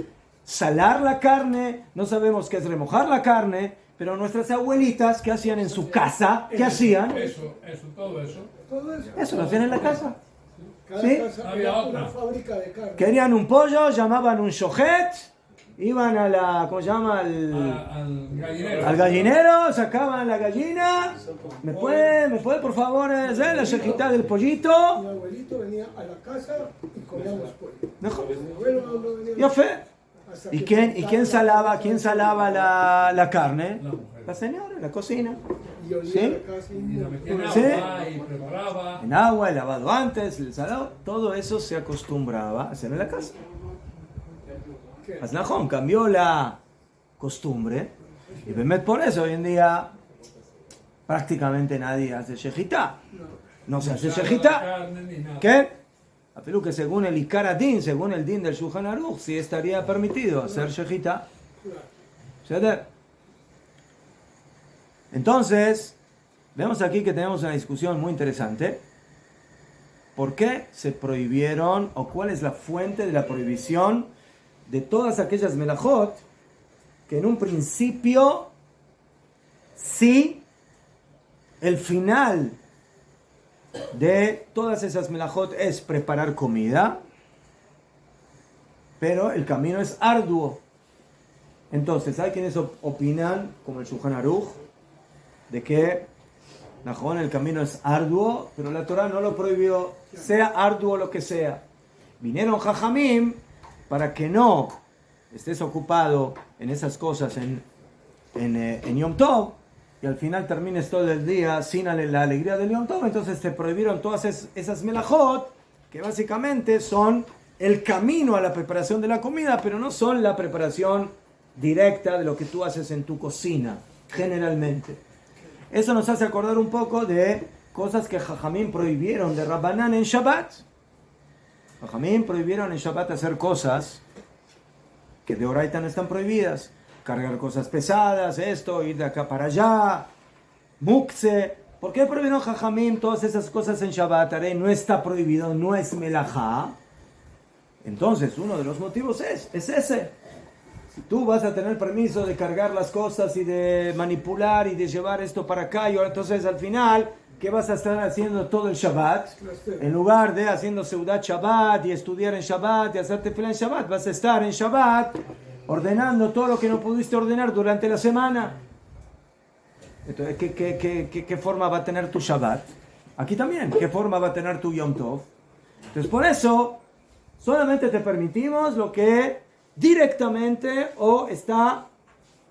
salar la carne, no sabemos qué es remojar la carne, pero nuestras abuelitas, ¿qué hacían en su casa? ¿Qué hacían?
Todo eso.
Eso lo hacían en la casa.
Cada
¿Sí?
casa
Había
una
otra.
fábrica de carne.
Querían un pollo, llamaban un shochet, iban a la, ¿cómo se llama?
Al gallinero.
Al gallinero, sacaban la gallina. ¿Me puede por favor hacer la shechita del pollito?
Mi abuelito venía a la casa y comíamos pollo.
Mejor.
Mi abuelo no venía.
Ya fe.
Hasta
¿Y
que
quién salaba la carne?
La mujer.
La señora, la cocina.
Y olía
¿Sí?
la casa
Y la metía en
¿Sí?
agua y preparaba.
En agua, el lavado antes, el salado, todo eso se acostumbraba a hacer en la casa. Aznajón cambió la costumbre y Bemet por eso hoy en día prácticamente nadie hace shechita. No se hace shechita. ¿Qué? Pero que según el Ikar Din, según el Din del Shulchan Aruch, sí estaría permitido hacer shechita. Entonces, vemos aquí que tenemos una discusión muy interesante. ¿Por qué se prohibieron o cuál es la fuente de la prohibición de todas aquellas melajot que en un principio si el final de todas esas melajot es preparar comida, pero el camino es arduo. Entonces, hay quienes opinan, como el Shulchan Aruch, de que el camino es arduo, pero la Torah no lo prohibió, sea arduo lo que sea. Vinieron Jajamim para que no estés ocupado en esas cosas en Yom Tov, y al final termines todo el día sin la alegría del Yom Tov. Entonces te prohibieron todas esas melajot, que básicamente son el camino a la preparación de la comida, pero no son la preparación directa de lo que tú haces en tu cocina, generalmente. Eso nos hace acordar un poco de cosas que Jajamim prohibieron de Rabbanán en Shabbat. Jajamim prohibieron en Shabbat hacer cosas que de Oraita no están prohibidas. Cargar cosas pesadas, esto, ir de acá para allá, mukse. ¿Por qué prohibieron Jajamim todas esas cosas en Shabbat? Haré no está prohibido, no es melajá. Entonces, uno de los motivos es ese. Si tú vas a tener permiso de cargar las cosas y de manipular y de llevar esto para acá, y entonces al final, ¿qué vas a estar haciendo todo el Shabbat? En lugar de haciendo Seudat Shabbat y estudiar en Shabbat y hacer tefilá en Shabbat, vas a estar en Shabbat ordenando todo lo que no pudiste ordenar durante la semana. Entonces, ¿qué forma va a tener tu Shabbat? Aquí también, ¿qué forma va a tener tu Yom Tov? Entonces, por eso, solamente te permitimos lo que directamente o está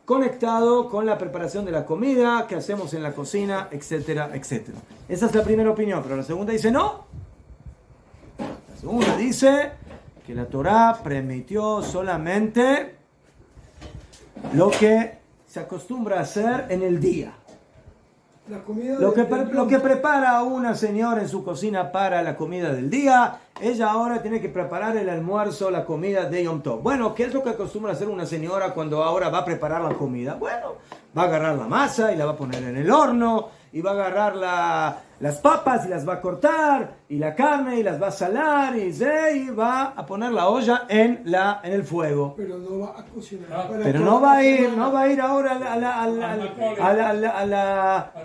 conectado con la preparación de la comida que hacemos en la cocina, etcétera, etcétera. Esa es la primera opinión, pero la segunda dice no. La segunda dice que la Torá permitió solamente lo que se acostumbra a hacer en el día.
La comida
Lo que prepara una señora en su cocina para la comida del día, ella ahora tiene que preparar el almuerzo, la comida de Yom Tov. Bueno, ¿qué es lo que acostumbra hacer una señora cuando ahora va a preparar la comida? Bueno, va a agarrar la masa y la va a poner en el horno, y va a agarrar las papas y las va a cortar, y la carne y las va a salar, y va a poner la olla en el fuego.
Pero no va a cocinar.
Pero no va a ir ahora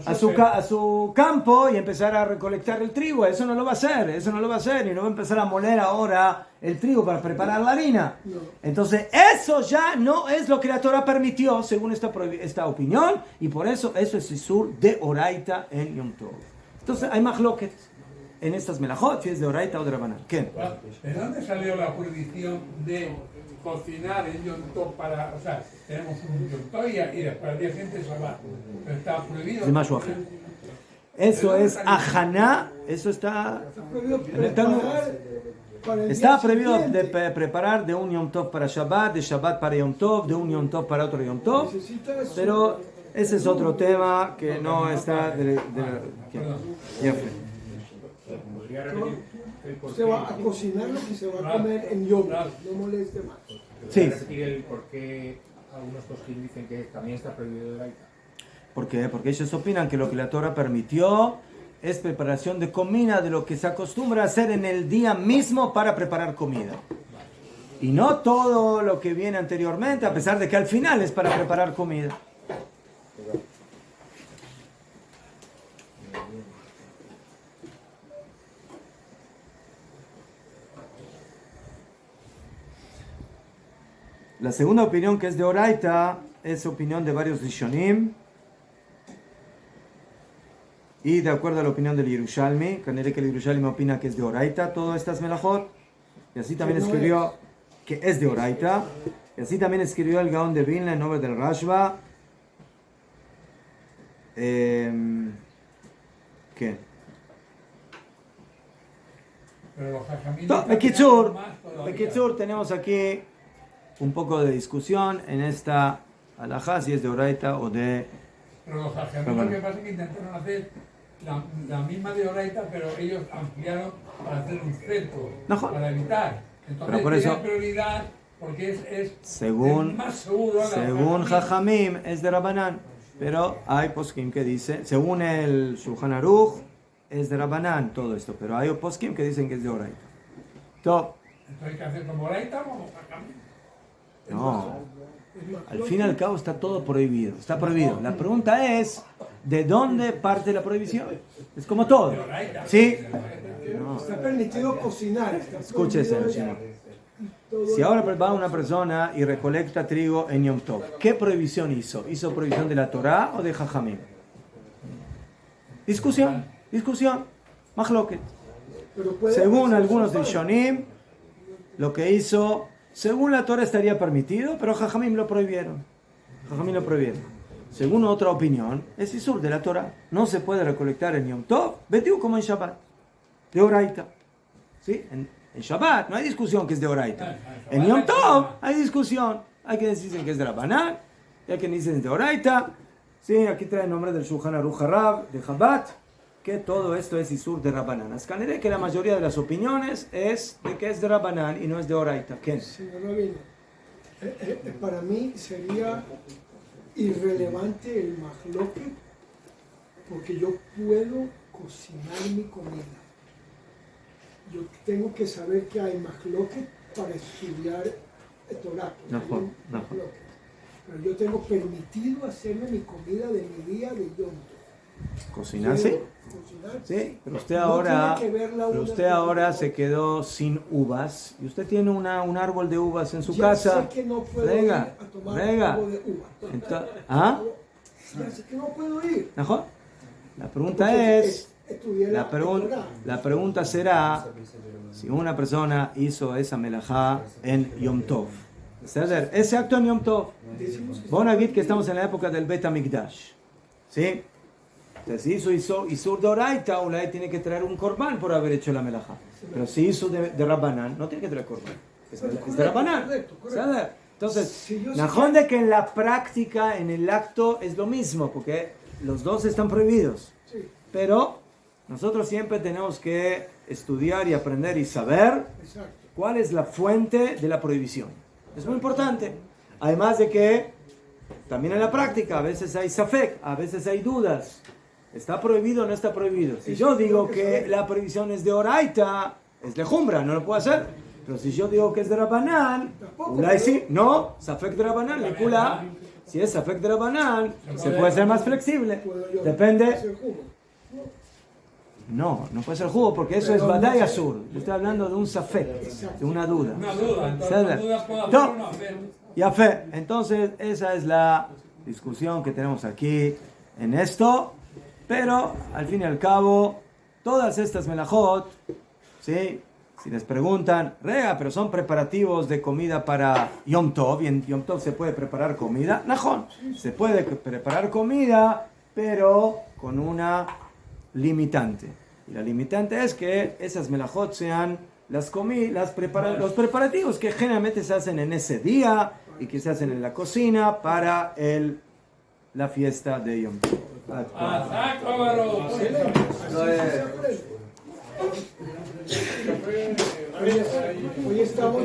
a su campo y empezar a recolectar el trigo. Eso no lo va a hacer, y no va a empezar a moler ahora el trigo para preparar la harina.
No.
Entonces eso ya no es lo que la Torah permitió según esta opinión, y por eso es isur de oraita en Yom Tov. Entonces hay mahloket en estas melajot, si es de oraita o de rabanán. ¿Qué?
¿De dónde salió la prohibición de cocinar en Yom Tov para, o sea, tenemos un Yom Tov y después al día siguiente Shabbat? Pero está prohibido.
De Mashu Ajá. Eso es ajaná, eso está en el Talmud. Está prohibido de preparar de un Yom Tov para Shabbat, de Shabbat para Yom Tov, de un Yom Tov para otro Yom Tov, pero ese es otro tema que no está
Se va a cocinar lo que se va a comer en Yom, no moleste más.
Sí.
repetir el por qué algunos poskim dicen que también está prohibido de Oraita?
¿Por qué? Porque ellos opinan que lo que la Torah permitió es preparación de comida, de lo que se acostumbra a hacer en el día mismo para preparar comida. Y no todo lo que viene anteriormente, a pesar de que al final es para preparar comida. La segunda opinión, que es de Oraita, es opinión de varios Rishonim. Y de acuerdo a la opinión del Yerushalmi, que el Yerushalmi opina que es de Oraita, todas estas melajot. Y así también escribió que es de Oraita. Y así también escribió el Gaón de Vilna en nombre del Rashba. ¿Qué? Bekitzur, tenemos aquí un poco de discusión en esta alajá, si es de Oraita o de...
Pero los jajamim lo que pasa es que intentaron hacer la misma de Oraita, pero ellos ampliaron para hacer un centro, para evitar. Entonces
por eso,
tienen prioridad porque es
según
más seguro.
Según Jajamim es de Rabbanán, pero hay poskim que dice, según el Shulchan Aruch es de Rabbanán todo esto, pero hay poskim que dicen que es de Oraita.
Entonces hay que hacer como Oraita o como Jajamim.
No. Al fin y al cabo está todo prohibido. Está prohibido. La pregunta es, ¿de dónde parte la prohibición? Es como todo. ¿Sí? No.
Está permitido cocinar.
Escúchese, señor. Si ahora va una persona y recolecta trigo en Yom Tov, ¿qué prohibición hizo? ¿Hizo prohibición de la Torá o de Jajamim? Discusión. Mahloket. Según algunos de Shonim, lo que hizo, según la Torá estaría permitido, pero Jajamim lo prohibieron. Según otra opinión, es Isur de la Torá. No se puede recolectar en Yom Tov, vestido como en Shabbat, de Oraita. ¿Sí? En Shabbat no hay discusión que es de Oraita. En Yom Tov hay discusión. Hay quienes dicen que es de Rabbanan, y hay quienes dicen de Oraita. Sí, aquí trae el nombre del Shulchan Aruch HaRav, de Chabad, que todo esto es Isur de Rabbanan. Ascanere que la mayoría de las opiniones es de que es de Rabbanan y no es de Oraita. ¿Quién?
Señor Rabino, para mí sería irrelevante el mahloket porque yo puedo cocinar mi comida. Yo tengo que saber que hay mahloket para estudiar el Torah. Pero yo tengo permitido hacerme mi comida de mi día de Yom Tov.
¿Cocinarse? Sí, pero usted ahora se quedó sin uvas y usted tiene un árbol de uvas en su casa.
Sé que no puedo ir a tomar algo de uva.
Entonces, ¿ah?
Ya sé que no puedo ir.
¿Mejor? La pregunta es, la pregunta será, si una persona hizo esa melajá en Yom Tov, ese acto en Yom Tov, Bonagit que estamos en la época del Bet HaMikdash, ¿sí? Entonces, si hizo Isur de Oraita, Ulay tiene que traer un korban por haber hecho la melajá. Pero si hizo de Rabbanan, no tiene que traer korban. Es de Rabbanan. Entonces, Najón de que en la práctica, en el acto, es lo mismo, porque los dos están prohibidos. Pero nosotros siempre tenemos que estudiar y aprender y saber cuál es la fuente de la prohibición. Es muy importante. Además de que también en la práctica a veces hay safek, a veces hay dudas. ¿Está prohibido o no está prohibido? Si yo digo que la prohibición es de Oraita, es lejumbra, no lo puedo hacer. Pero si yo digo que es de Rabbanan, Ulay sí, no, safek de Rabbanan, le kula. Si es safek de Rabbanan, se puede ser más flexible. Depende. No puede ser jugo porque eso es Badai Asur. Yo estoy hablando de un safek, de una duda. Ya fe. Entonces, esa es la discusión que tenemos aquí en esto. Pero, al fin y al cabo, todas estas melajot, ¿sí? Si les preguntan, pero son preparativos de comida para Yom Tov, y en Yom Tov se puede preparar comida. Najón, se puede preparar comida, pero con una limitante. Y la limitante es que esas melajot sean los preparativos que generalmente se hacen en ese día y que se hacen en la cocina para la fiesta de Yom Tov.
Hoy estamos